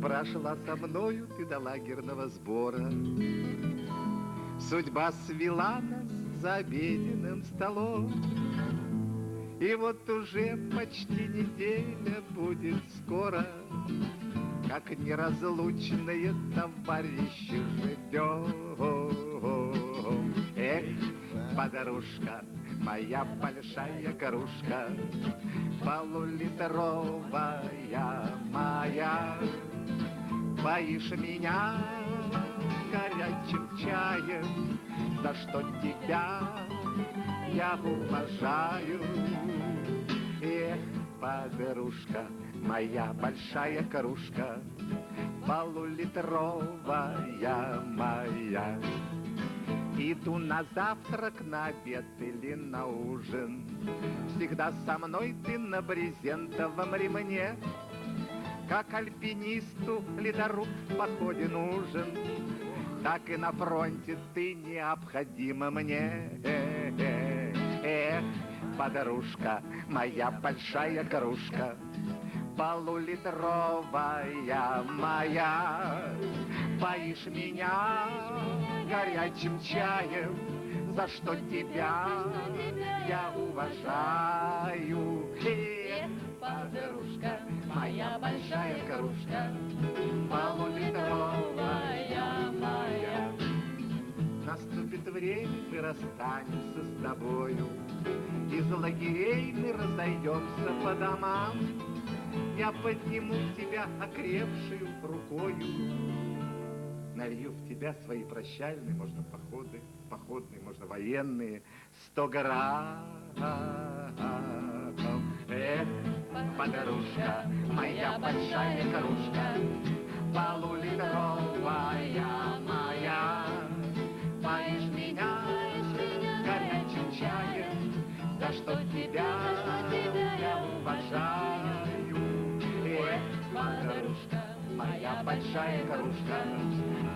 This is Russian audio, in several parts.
Прошла со мною ты до лагерного сбора. Судьба свела нас за обеденным столом. И вот уже почти неделя будет скоро, как неразлучные товарищи живем. Эх, подружка, моя большая кружка, полулитровая моя, поишь меня горячим чаем, за что тебя я уважаю. Эх, подружка, моя большая кружка, полулитровая моя. Иду на завтрак, на обед или на ужин, всегда со мной ты на брезентовом ремне. Как альпинисту ледоруб в походе нужен, так и на фронте ты необходима мне. Эх, подружка, моя большая кружка, полулитровая моя, поишь меня горячим чаем, за что тебя я уважаю. Эх, подружка, моя большая кружка, полулитровая моя. Наступит время, мы расстанемся с тобою, из лагерей мы разойдемся по домам. Я подниму тебя окрепшую рукою, налью в тебя свои прощальные, можно походные, можно военные, 100 грамм. Эх, подружка, моя большая кружка, полулитровая моя, поишь меня горячим чаем, за что тебя я уважаю. Эх, подружка, моя большая кружка,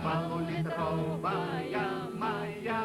полулитровая моя.